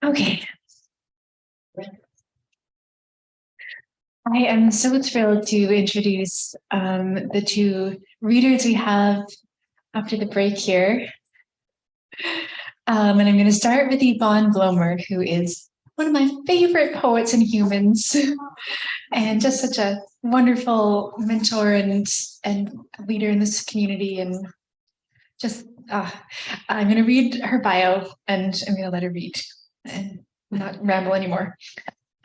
Okay. I am so thrilled to introduce the two readers we have after the break here. And I'm going to start with Yvonne Blomer, who is one of my favorite poets and humans, and just such a wonderful mentor and leader in this community. And just, I'm going to read her bio, and I'm going to let her read and not ramble anymore.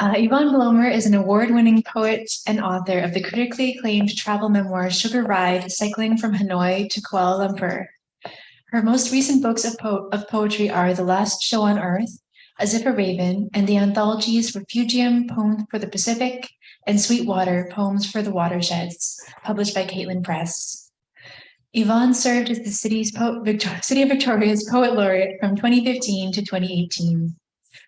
Yvonne Blomer is an award-winning poet and author of the critically acclaimed travel memoir Sugar Ride, Cycling from Hanoi to Kuala Lumpur. Her most recent books of poetry are The Last Show on Earth, As If a Raven, and the anthologies Refugium, Poems for the Pacific, and Sweetwater, Poems for the Watersheds, published by Caitlin Press. Yvonne served as the City of Victoria's Poet Laureate from 2015 to 2018.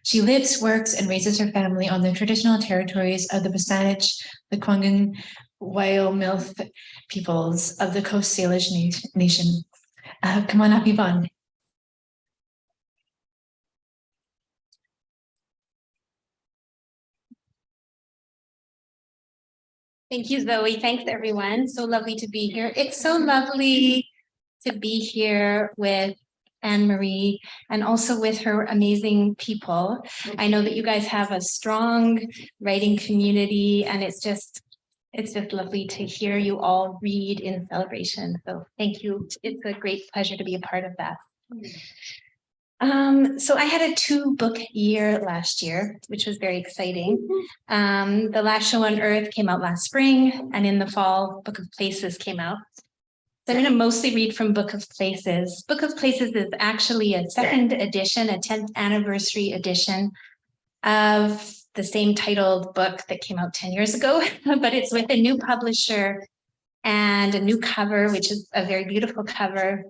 She lives, works, and raises her family on the traditional territories of the Saanich, Lkwungen, Wyomilth peoples of the Coast Salish Nation. Come on up, Yvonne. Thank you, Zoe. Thanks, everyone. So lovely to be here. It's so lovely to be here with Anne-Marie and also with her amazing people. I know that you guys have a strong writing community, and it's just lovely to hear you all read in celebration. So thank you. It's a great pleasure to be a part of that. So I had a 2-book year last year, which was very exciting. The Last Show on Earth came out last spring, and in the fall, Book of Places came out. So I'm going to mostly read from Book of Places. Book of Places is actually a 2nd edition, a 10th anniversary edition of the same titled book that came out 10 years ago, but it's with a new publisher and a new cover, which is a very beautiful cover.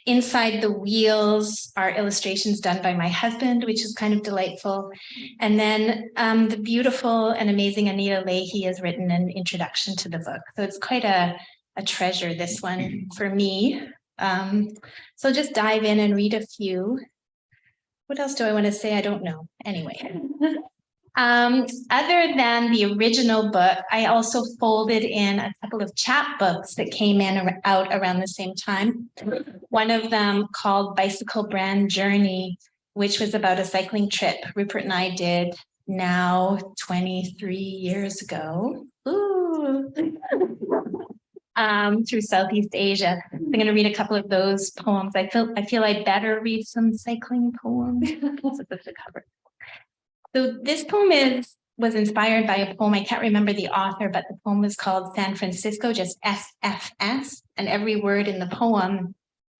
Inside the wheels are illustrations done by my husband, which is kind of delightful. And then the beautiful and amazing Anita Leahy has written an introduction to the book. So it's quite a treasure, this one, for me. So just dive in and read a few. What else do I want to say? I don't know. Anyway. Other than the original book, I also folded in a couple of chapbooks that came out around the same time. One of them called Bicycle Brand Journey, which was about a cycling trip Rupert and I did now 23 years ago. Ooh. Through Southeast Asia. I'm going to read a couple of those poems. I feel I'd better read some cycling poems. So that's the cover. So this poem was inspired by a poem. I can't remember the author, but the poem was called San Francisco, just SFS, and every word in the poem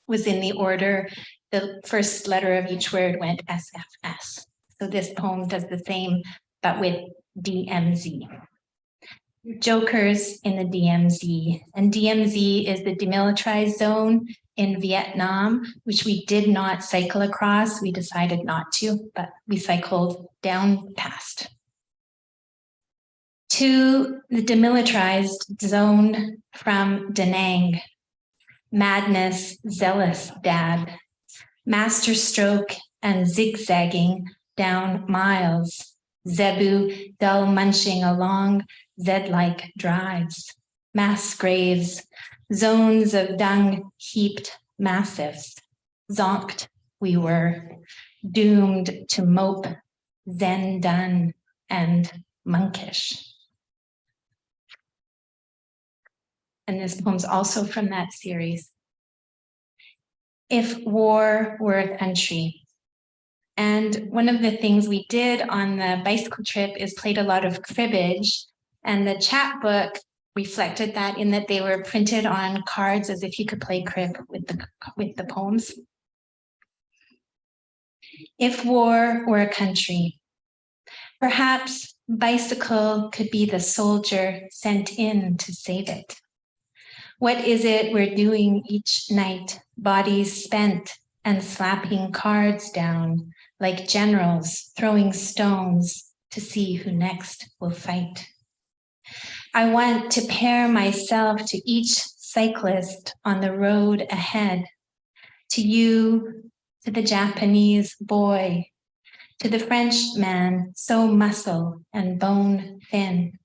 was in the order. The first letter of each word went SFS. So this poem does the same, but with DMZ. Jokers in the DMZ, and DMZ is the demilitarized zone in Vietnam, which we did not cycle across. We decided not to, but we cycled down past. To the demilitarized zone from Da Nang, madness, zealous dad, master stroke and zigzagging down miles, zebu dull munching along Zed-like drives, mass graves, zones of dung heaped massives, zonked we were, doomed to mope, zen done, and monkish. And this poem's also from that series. If war were a country. And one of the things we did on the bicycle trip is played a lot of cribbage. And the chapbook reflected that in that they were printed on cards as if you could play crib with the poems. If war were a country, perhaps bicycle could be the soldier sent in to save it. What is it we're doing each night, bodies spent and slapping cards down like generals throwing stones to see who next will fight? I want to pair myself to each cyclist on the road ahead, to you, to the Japanese boy, to the French man so muscle and bone thin.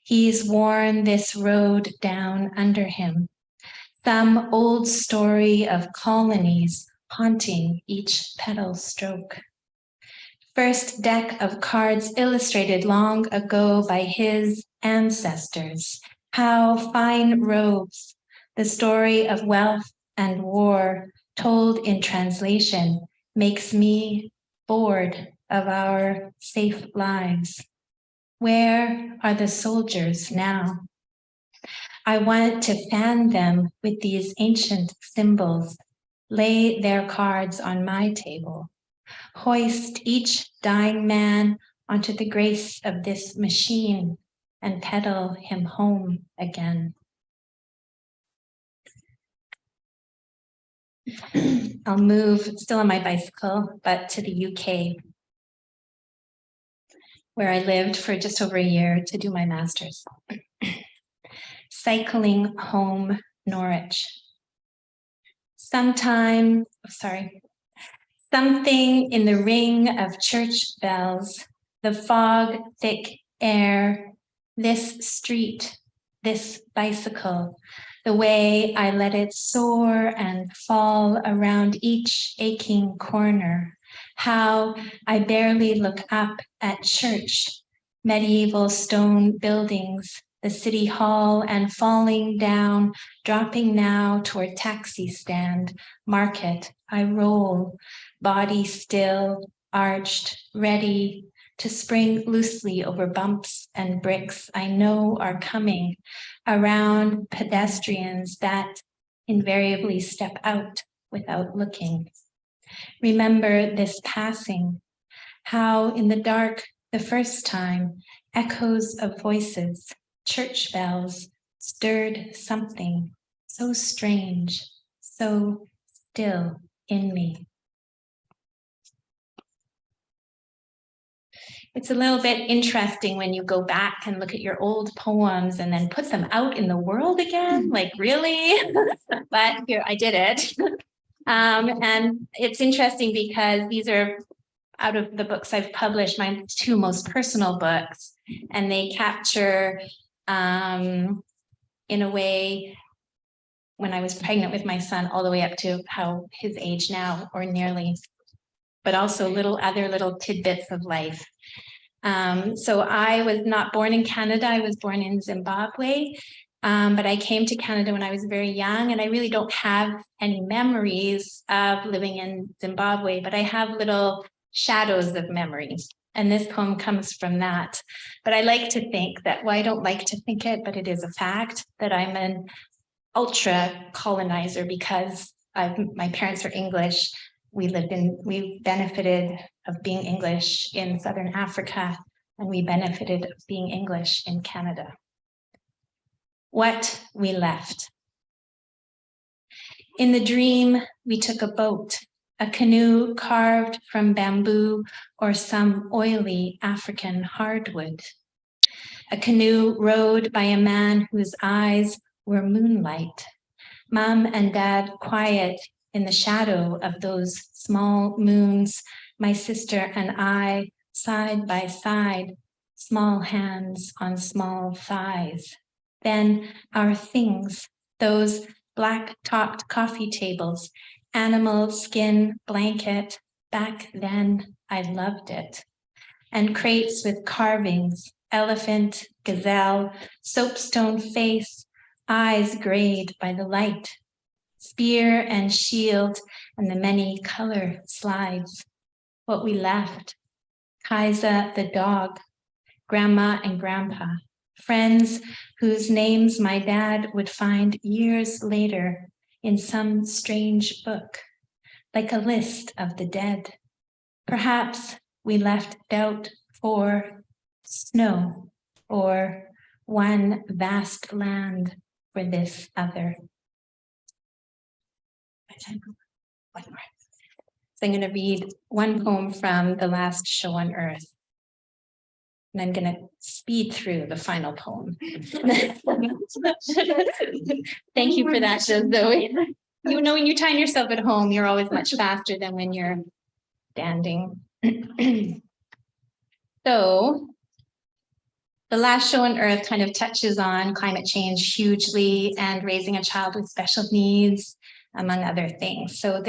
He's worn this road down under him, some old story of colonies haunting each pedal stroke. First deck of cards illustrated long ago by his ancestors. How fine robes, the story of wealth and war told in translation, makes me bored of our safe lives. Where are the soldiers now? I want to fan them with these ancient symbols, lay their cards on my table, hoist each dying man onto the grace of this machine and pedal him home again. I'll move, still on my bicycle, but to the UK, where I lived for just over a year to do my master's. Cycling home, Norwich. Something in the ring of church bells, the fog, thick air, this street, this bicycle, the way I let it soar and fall around each aching corner, how I barely look up at church, medieval stone buildings, the city hall, and falling down, dropping now toward taxi stand, market, I roll, body still, arched, ready to spring loosely over bumps and bricks I know are coming, around pedestrians that invariably step out without looking. Remember this passing, how in the dark the first time, echoes of voices, church bells, stirred something so strange, so still in me. It's a little bit interesting when you go back and look at your old poems and then put them out in the world again, like really? But here, I did it. And it's interesting because these are out of the books I've published, my two most personal books, and they capture, in a way, when I was pregnant with my son, all the way up to how his age now, or nearly, but also other little tidbits of life. So I was not born in Canada, I was born in Zimbabwe, but I came to Canada when I was very young, and I really don't have any memories of living in Zimbabwe, but I have little shadows of memories. And this poem comes from that. But I like to think that, well, I don't like to think it, but it is a fact that I'm an ultra colonizer because my parents are English. We benefited of being English in Southern Africa, and we benefited of being English in Canada. What we left. In the dream, we took a boat, a canoe carved from bamboo or some oily African hardwood. A canoe rowed by a man whose eyes were moonlight. Mom and Dad quiet in the shadow of those small moons, my sister and I side by side, small hands on small thighs. Then our things, those black-topped coffee tables, animal skin blanket, back then I loved it. And crates with carvings, elephant, gazelle, soapstone face, eyes grayed by the light, spear and shield, and the many color slides. What we left, Kaisa the dog, grandma and grandpa, friends whose names my dad would find years later in some strange book, like a list of the dead. Perhaps we left doubt for snow or one vast land for this other. One more. So I'm going to read one poem from the last show on Earth. And I'm going to speed through the final poem. Thank you for that, Zoe. You know, when you time yourself at home, you're always much faster than when you're standing. So the last show on Earth kind of touches on climate change hugely and raising a child with special needs, among other things. So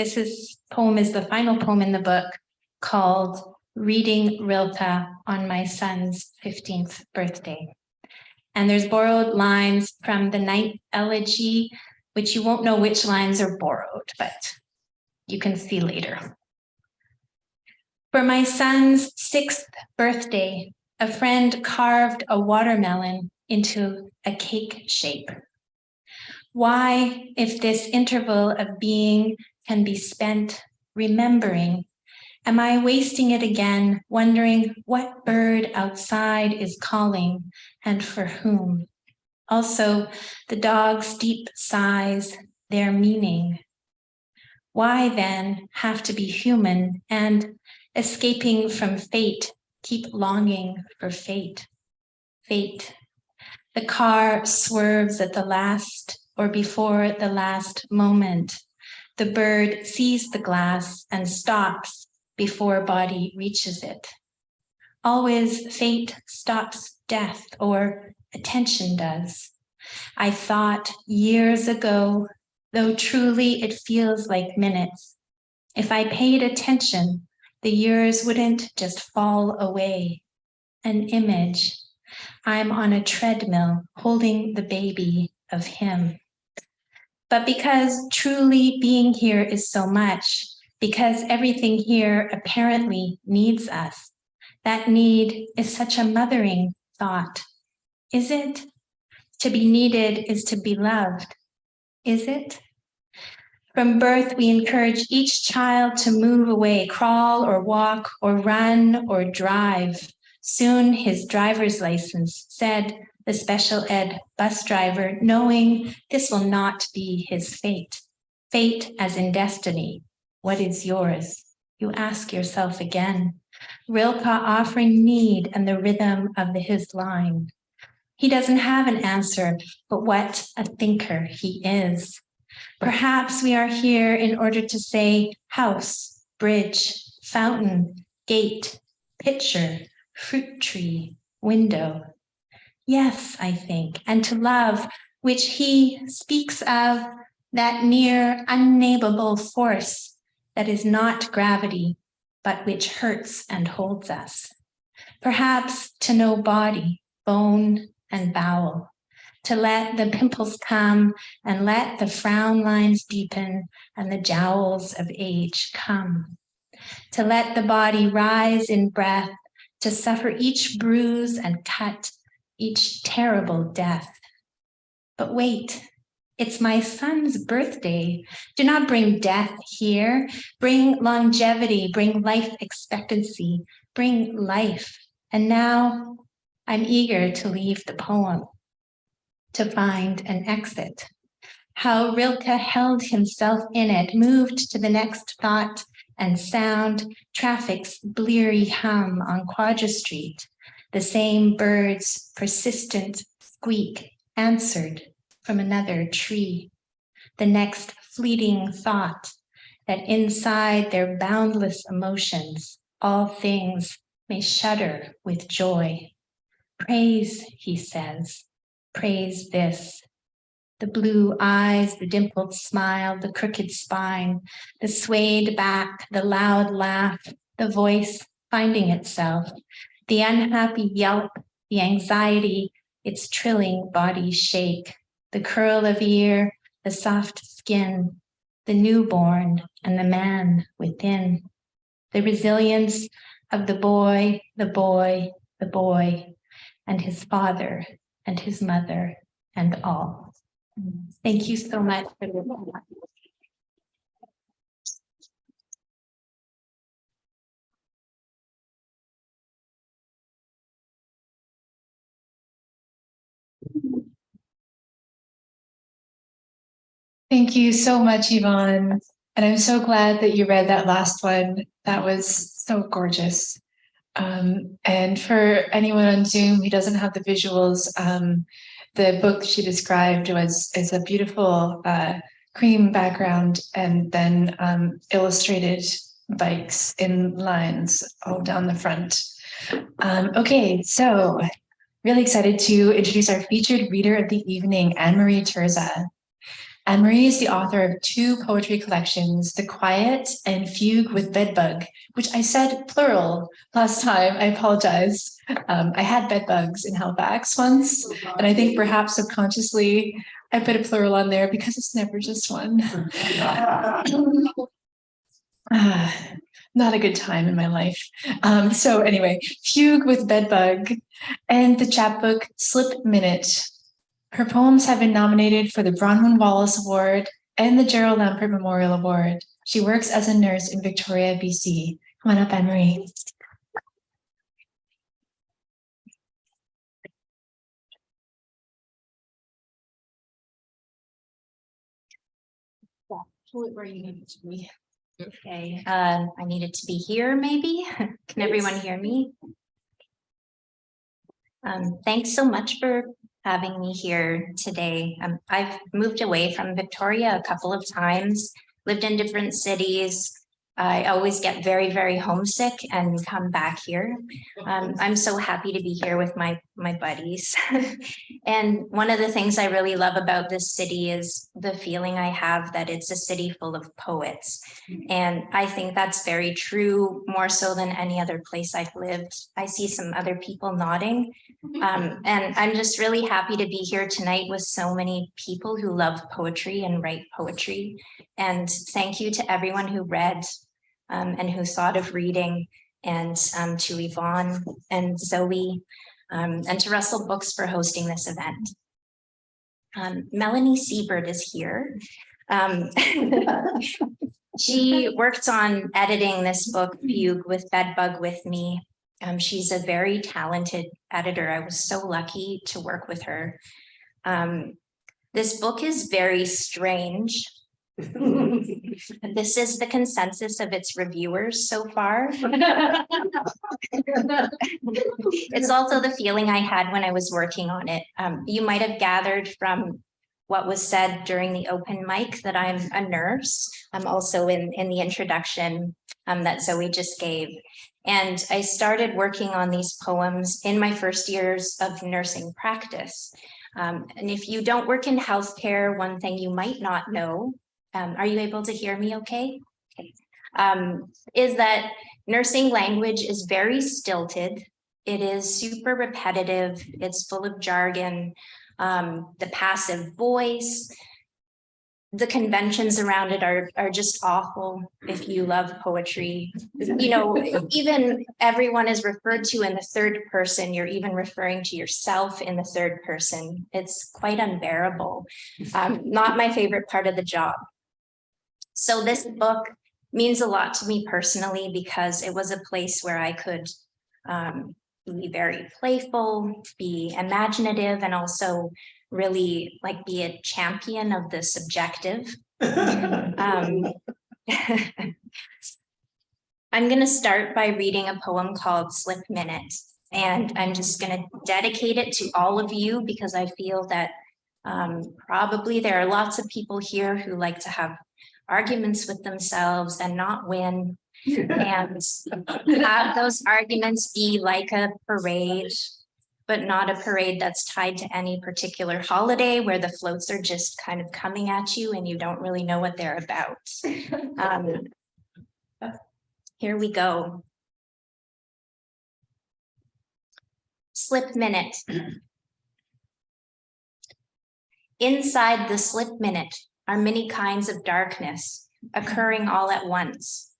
poem is the final poem in the book, called Reading Rilke on My Son's 15th Birthday. And there's borrowed lines from the Ninth Elegy, which you won't know which lines are borrowed, but you can see later. For my son's 6th birthday, a friend carved a watermelon into a cake shape. Why, if this interval of being can be spent remembering, am I wasting it again, wondering what bird outside is calling and for whom? Also, the dog's deep sighs, their meaning. Why then have to be human and, escaping from fate, keep longing for fate? Fate. The car swerves at the last or before the last moment. The bird sees the glass and stops before body reaches it. Always fate stops death, or attention does. I thought years ago, though truly it feels like minutes, if I paid attention, the years wouldn't just fall away. An image. I'm on a treadmill holding the baby of him. But because truly being here is so much, because everything here apparently needs us, that need is such a mothering thought. Is it? To be needed is to be loved. Is it? From birth, we encourage each child to move away, crawl or walk or run or drive. Soon his driver's license, said the special ed bus driver, knowing this will not be his fate. Fate as in destiny. What is yours? You ask yourself again. Rilke offering need and the rhythm of his line. He doesn't have an answer, but what a thinker he is. Perhaps we are here in order to say house, bridge, fountain, gate, pitcher, fruit tree, window. Yes, I think, and to love, which he speaks of, that near unnameable force that is not gravity, but which hurts and holds us. Perhaps to know body, bone, and bowel, to let the pimples come and let the frown lines deepen and the jowls of age come, to let the body rise in breath, to suffer each bruise and cut, each terrible death. But wait, it's my son's birthday. Do not bring death here. Bring longevity, bring life expectancy, bring life. And now I'm eager to leave the poem, to find an exit. How Rilke held himself in it, moved to the next thought and sound, traffic's bleary hum on Quadra Street, the same bird's persistent squeak answered from another tree. The next fleeting thought that inside their boundless emotions, all things may shudder with joy. Praise, he says, praise this. The blue eyes, the dimpled smile, the crooked spine, the swayed back, the loud laugh, the voice finding itself, the unhappy yelp, the anxiety, its trilling body shake, the curl of ear, the soft skin, the newborn and the man within, the resilience of the boy, the boy, the boy, and his father and his mother and all. Thank you so much for listening. Thank you so much, Yvonne. And I'm so glad that you read that last one. That was so gorgeous. And for anyone on Zoom who doesn't have the visuals, the book she described is a beautiful cream background, and then illustrated bikes in lines all down the front. Okay, so really excited to introduce our featured reader of the evening, Anne-Marie Turza. Anne-Marie is the author of 2 poetry collections, The Quiet and Fugue with Bedbug, which I said plural last time. I apologize. I had bedbugs in Halifax once, and I think perhaps subconsciously I put a plural on there because it's never just one. Not a good time in my life. So anyway, Fugue with Bedbug and the chapbook Slip Minute. Her poems have been nominated for the Bronwen Wallace Award and the Gerald Lampert Memorial Award. She works as a nurse in Victoria, BC. Come on up, Anne-Marie. Where you need to be. Okay, I needed to be here maybe. Can everyone hear me? Thanks so much for having me here today. I've moved away from Victoria a couple of times, lived in different cities. I always get very, very homesick and come back here. I'm so happy to be here with my buddies. And one of the things I really love about this city is the feeling I have that it's a city full of poets. And I think that's very true, more so than any other place I've lived. I see some other people nodding. And I'm just really happy to be here tonight with so many people who love poetry and write poetry. And thank you to everyone who read and who thought of reading, and to Yvonne and Zoe, and to Russell Books for hosting this event. Melanie Siebert is here. She worked on editing this book, Fugue with Bedbug, with me. She's a very talented editor. I was so lucky to work with her. This book is very strange. This is the consensus of its reviewers so far. It's also the feeling I had when I was working on it. You might have gathered from what was said during the open mic that I'm a nurse. I'm also in the introduction that Zoe just gave. And I started working on these poems in my first years of nursing practice. And if you don't work in healthcare, one thing you might not know, are you able to hear me okay? Okay. Is that nursing language is very stilted. It is super repetitive. It's full of jargon, the passive voice. The conventions around it are just awful if you love poetry. You know, even everyone is referred to in the third person. You're even referring to yourself in the third person. It's quite unbearable. Not my favorite part of the job. So this book means a lot to me personally because it was a place where I could be very playful, be imaginative, and also really like be a champion of the subjective. I'm going to start by reading a poem called Slip Minute, and I'm just going to dedicate it to all of you because I feel that probably there are lots of people here who like to have arguments with themselves and not win, and have those arguments be like a parade, but not a parade that's tied to any particular holiday where the floats are just kind of coming at you and you don't really know what they're about. Here we go. Slip Minute. Inside the slip minute are many kinds of darkness occurring all at once.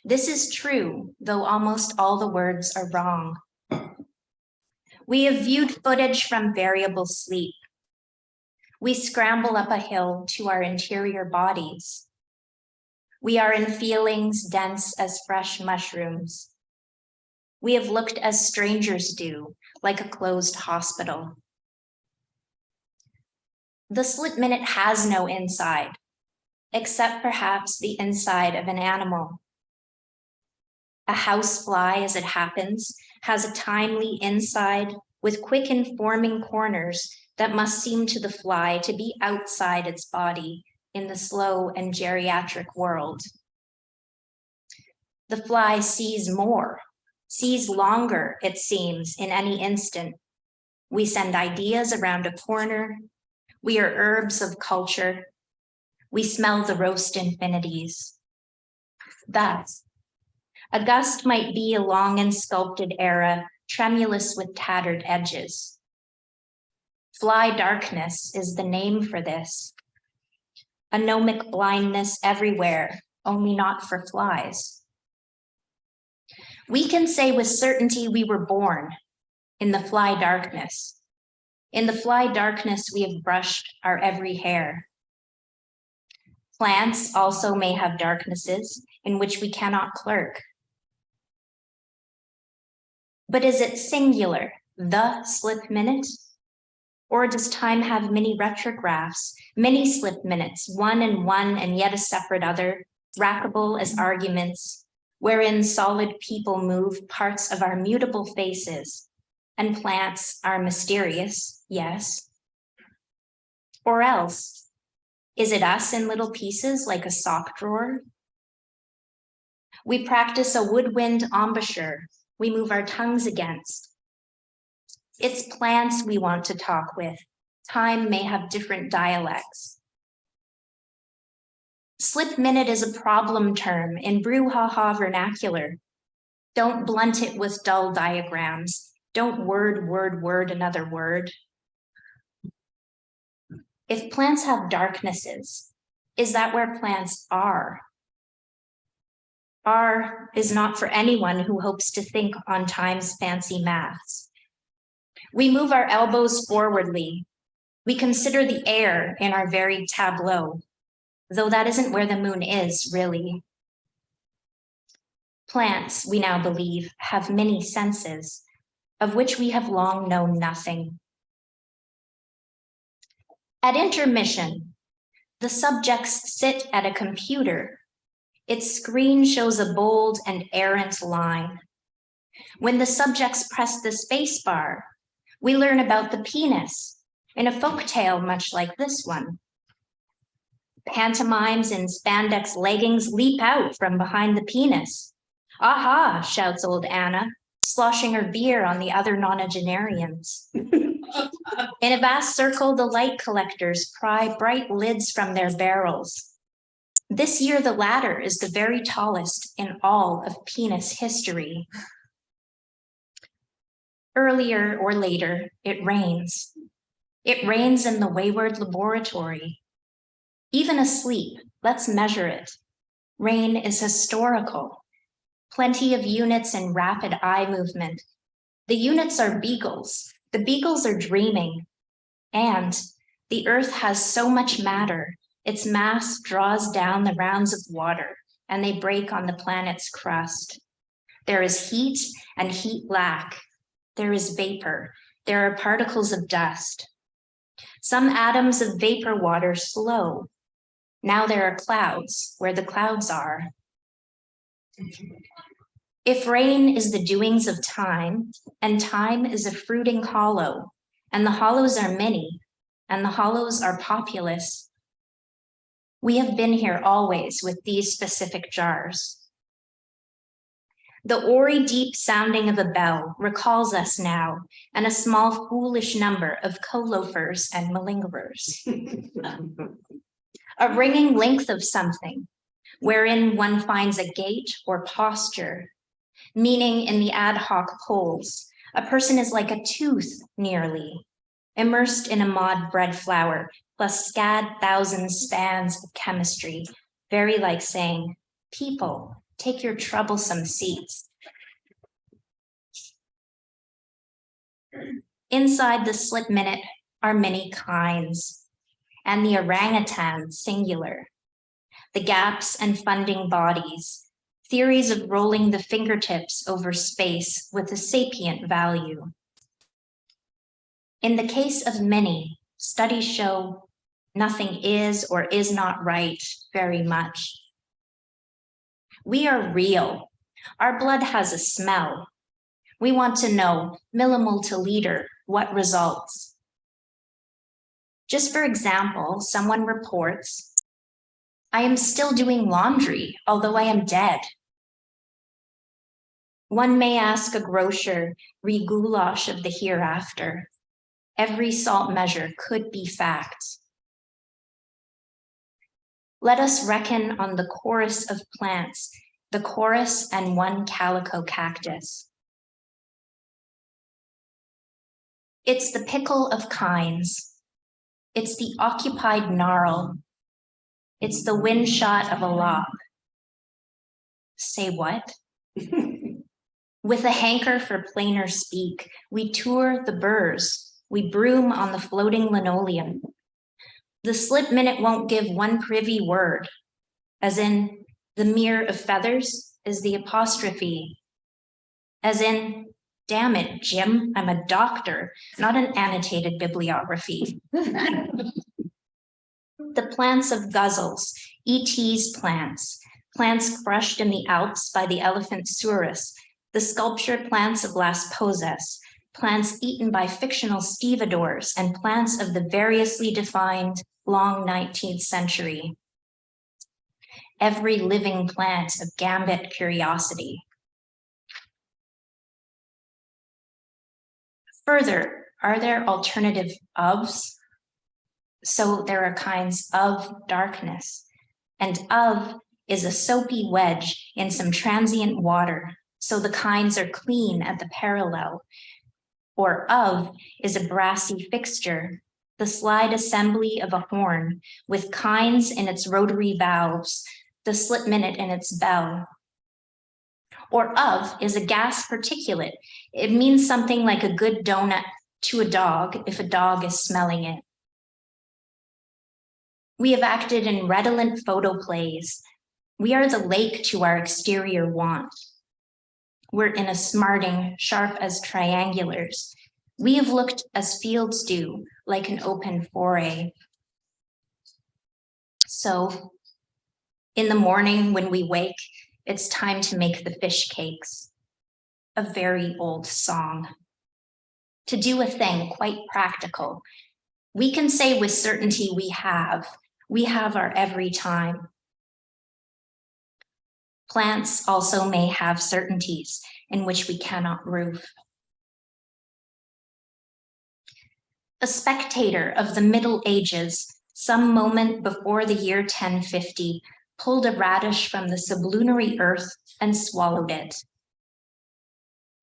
This is true, though almost all the words are wrong. We have viewed footage from variable sleep. We scramble up a hill to our interior bodies. We are in feelings dense as fresh mushrooms. We have looked as strangers do, like a closed hospital. The slip minute has no inside, except perhaps the inside of an animal. A housefly, as it happens, has a timely inside with quick informing corners that must seem to the fly to be outside its body in the slow and geriatric world. The fly sees more, sees longer, it seems, in any instant. We send ideas around a corner. We are herbs of culture. We smell the roast infinities. Thus, a gust might be a long and sculpted era, tremulous with tattered edges. Fly darkness is the name for this. A gnomic blindness everywhere, only not for flies. We can say with certainty we were born in the fly darkness. In the fly darkness, we have brushed our every hair. Plants also may have darknesses in which we cannot clerk. But is it singular, the slip minute? Or does time have many retrographs, many slip minutes, one and yet a separate other, rackable as arguments, wherein solid people move parts of our mutable faces, and plants are mysterious, yes? Or else, is it us in little pieces like a sock drawer? We practice a woodwind embouchure we move our tongues against. It's plants we want to talk with. Time may have different dialects. Slip minute is a problem term in brouhaha vernacular. Don't blunt it with dull diagrams. Don't word another word. If plants have darknesses, is that where plants are? R is not for anyone who hopes to think on time's fancy maths. We move our elbows forwardly. We consider the air in our varied tableau, though that isn't where the moon is, really. Plants, we now believe, have many senses, of which we have long known nothing. At intermission, the subjects sit at a computer. Its screen shows a bold and errant line. When the subjects press the space bar, we learn about the penis in a folk tale much like this one. Pantomimes in spandex leggings leap out from behind the penis. Aha, shouts old Anna, sloshing her beer on the other nonagenarians. In a vast circle, the light collectors pry bright lids from their barrels. This year, the latter is the very tallest in all of penis history. Earlier or later, it rains. It rains in the wayward laboratory. Even asleep, let's measure it. Rain is historical. Plenty of units in rapid eye movement. The units are beagles. The beagles are dreaming. And the earth has so much matter. Its mass draws down the rounds of water, and they break on the planet's crust. There is heat and heat lack. There is vapor. There are particles of dust. Some atoms of vapor water slow. Now there are clouds where the clouds are. If rain is the doings of time, and time is a fruiting hollow, and the hollows are many, and the hollows are populous, we have been here always with these specific jars. The hoary deep sounding of a bell recalls us now, and a small foolish number of co-loafers and malingerers. A ringing length of something, wherein one finds a gait or posture, meaning in the ad hoc poles, a person is like a tooth nearly, immersed in a maud bread flour, plus scad thousand spans of chemistry, very like saying, people, take your troublesome seats. Inside the slip minute are many kinds, and the orangutan singular. The gaps and funding bodies, theories of rolling the fingertips over space with a sapient value. In the case of many, studies show nothing is or is not right very much. We are real. Our blood has a smell. We want to know, millimole to liter, what results. Just for example, someone reports I am still doing laundry, although I am dead. One may ask a grocer, re-goulash of the hereafter. Every salt measure could be fact. Let us reckon on the chorus of plants, the chorus and one calico cactus. It's the pickle of kinds. It's the occupied gnarl. It's the wind shot of a lop. Say what? With a hanker for plainer speak, we tour the burrs. We broom on the floating linoleum. The slip minute won't give one privy word, as in the mirror of feathers is the apostrophe, as in, damn it, Jim, I'm a doctor, not an annotated bibliography. The plants of guzzles, E.T.'s plants, plants crushed in the Alps by the elephant Surus, the sculptured plants of Las Posas, plants eaten by fictional stevedores, and plants of the variously defined long 19th century. Every living plant of gambit curiosity. Further, are there alternative ofs? So there are kinds of darkness, and of is a soapy wedge in some transient water, so the kinds are clean at the parallel, or of is a brassy fixture, the slide assembly of a horn, with kinds in its rotary valves, the slip minute in its bell. Or of is a gas particulate. It means something like a good donut to a dog if a dog is smelling it. We have acted in redolent photoplays. We are the lake to our exterior want. We're in a smarting, sharp as triangulars. We have looked as fields do, like an open foray. So, in the morning when we wake, it's time to make the fish cakes. A very old song. To do a thing quite practical. We can say with certainty we have our every time. Plants also may have certainties in which we cannot roof. A spectator of the Middle Ages, some moment before the year 1050, pulled a radish from the sublunary earth and swallowed it.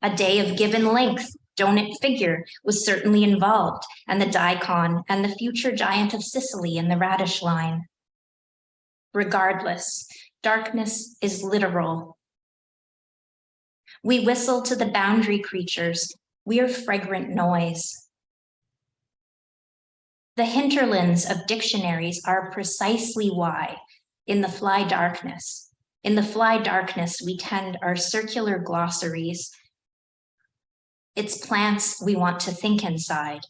A day of given length, don't it figure, was certainly involved, and the daikon and the future giant of Sicily in the radish line. Regardless, darkness is literal. We whistle to the boundary creatures. We are fragrant noise. The hinterlands of dictionaries are precisely why, in the fly darkness, we tend our circular glossaries. It's plants we want to think inside.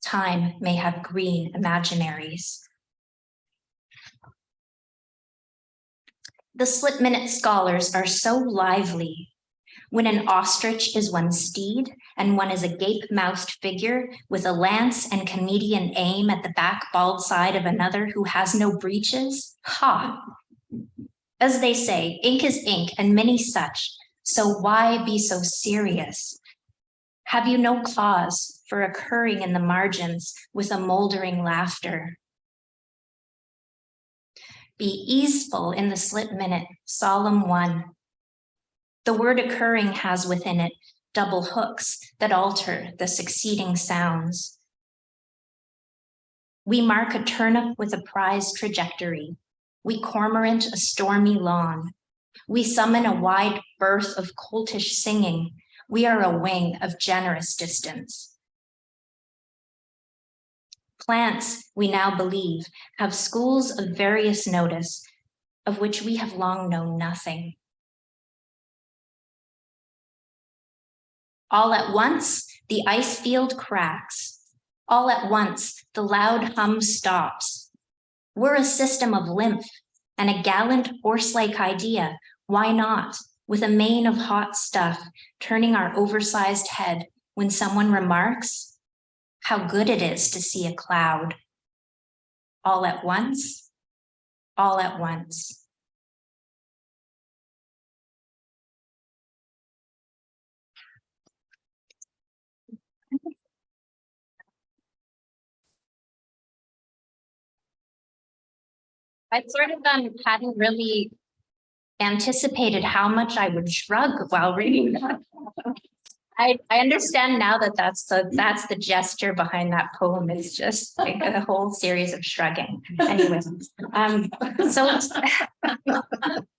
Time may have green imaginaries. The slip minute scholars are so lively. When an ostrich is one steed and one is a gape-mouthed figure with a lance and comedian aim at the back bald side of another who has no breeches, ha! As they say, ink is ink and many such, so why be so serious? Have you no cause for occurring in the margins with a moldering laughter? Be easeful in the slip minute, solemn one. The word occurring has within it double hooks that alter the succeeding sounds. We mark a turnip with a prize trajectory. We cormorant a stormy lawn. We summon a wide berth of coltish singing. We are a wing of generous distance. Plants, we now believe, have schools of various notice, of which we have long known nothing. All at once, the ice field cracks. All at once, the loud hum stops. We're a system of lymph and a gallant horse-like idea. Why not? With a mane of hot stuff, turning our oversized head when someone remarks, how good it is to see a cloud. All at once, all at once. I sort of hadn't really anticipated how much I would shrug while reading that. I understand now that that's the gesture behind that poem. It's just like a whole series of shrugging. Anyways, so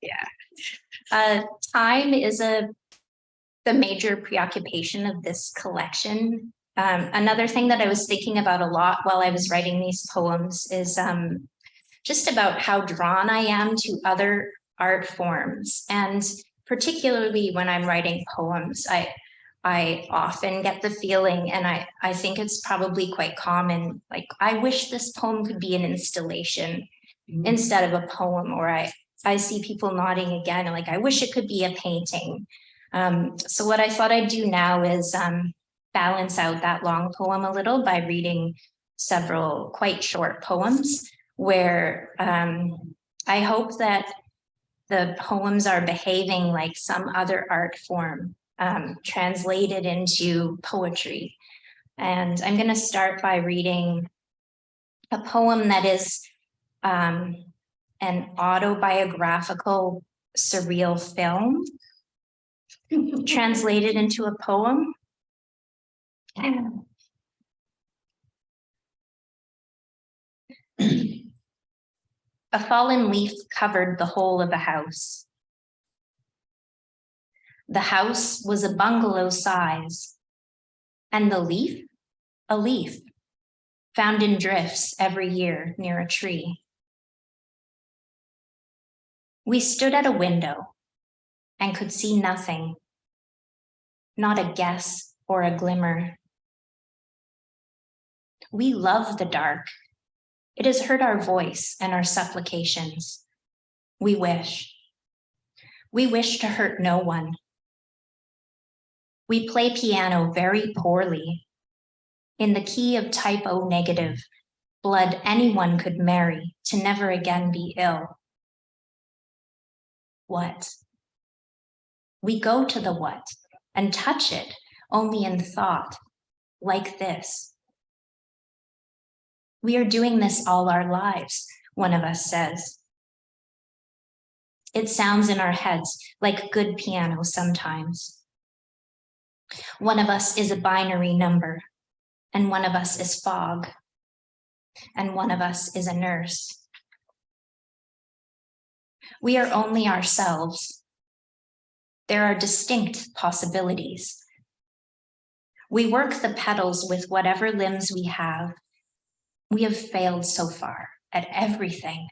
yeah, time is the major preoccupation of this collection. Another thing that I was thinking about a lot while I was writing these poems is just about how drawn I am to other art forms. And particularly when I'm writing poems, I often get the feeling, and I think it's probably quite common, like, I wish this poem could be an installation instead of a poem, or I see people nodding again, like, I wish it could be a painting. So what I thought I'd do now is balance out that long poem a little by reading several quite short poems where I hope that the poems are behaving like some other art form translated into poetry. And I'm going to start by reading a poem that is an autobiographical surreal film translated into a poem. A fallen leaf covered the whole of a house. The house was a bungalow size, and the leaf, a leaf, found in drifts every year near a tree. We stood at a window and could see nothing, not a guess or a glimmer. We love the dark. It has heard our voice and our supplications. We wish to hurt no one. We play piano very poorly, in the key of type O negative, blood anyone could marry to never again be ill. What? We go to the what and touch it only in thought, like this. We are doing this all our lives, one of us says. It sounds in our heads like good piano sometimes. One of us is a binary number, and one of us is fog, and one of us is a nurse. We are only ourselves. There are distinct possibilities. We work the petals with whatever limbs we have. We have failed so far at everything.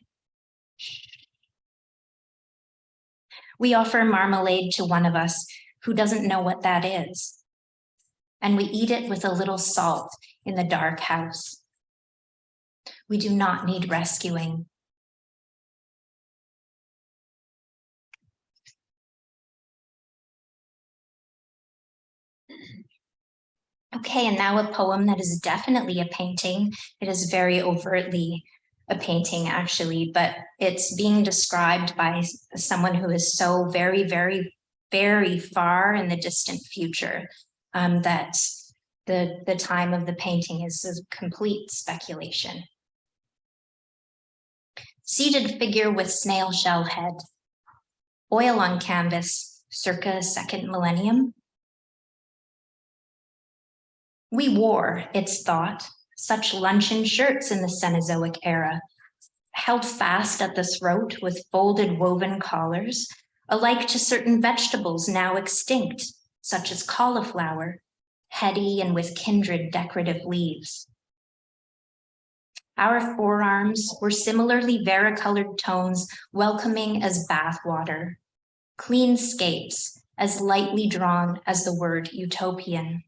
We offer marmalade to one of us who doesn't know what that is, and we eat it with a little salt in the dark house. We do not need rescuing. Okay, and now a poem that is definitely a painting. It is very overtly a painting, actually, but it's being described by someone who is so very, very, very far in the distant future that the time of the painting is a complete speculation. Seated figure with snail shell head, oil on canvas, circa second millennium. We wore, it's thought, such luncheon shirts in the Cenozoic era, held fast at the throat with folded woven collars, alike to certain vegetables now extinct, such as cauliflower, heady and with kindred decorative leaves. Our forearms were similarly varicolored tones, welcoming as bathwater, clean scapes as lightly drawn as the word utopian.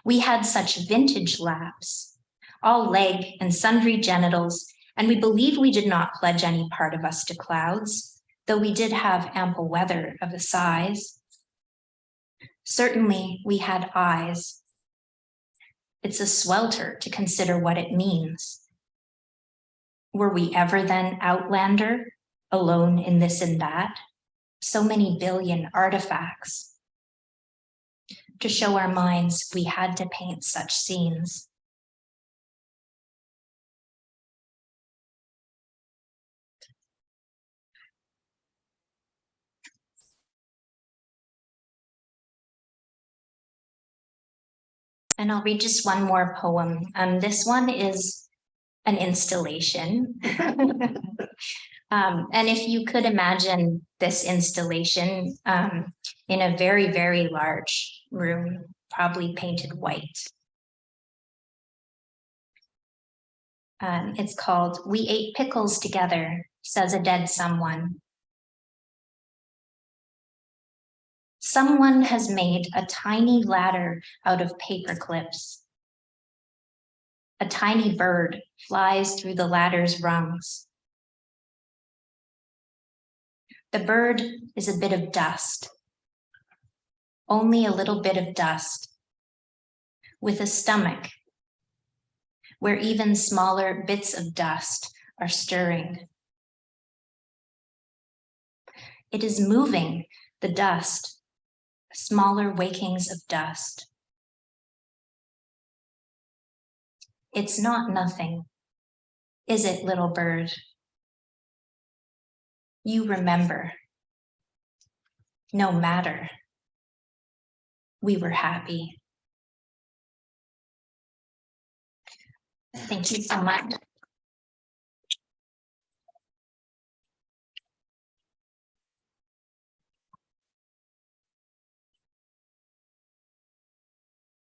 We had such vintage laps, all leg and sundry genitals, and we believe we did not pledge any part of us to clouds, though we did have ample weather of a size. Certainly we had eyes. It's a swelter to consider what it means. Were we ever then outlander, alone in this and that? So many billion artifacts. To show our minds, we had to paint such scenes. And I'll read just one more poem. This one is an installation. And if you could imagine this installation in a very, very large room, probably painted white. It's called "We Ate Pickles Together," says a dead someone. Someone has made a tiny ladder out of paper clips. A tiny bird flies through the ladder's rungs. The bird is a bit of dust, only a little bit of dust, with a stomach where even smaller bits of dust are stirring. It is moving the dust, smaller wakings of dust. It's not nothing, is it, little bird? You remember. No matter. We were happy. Thank you so much.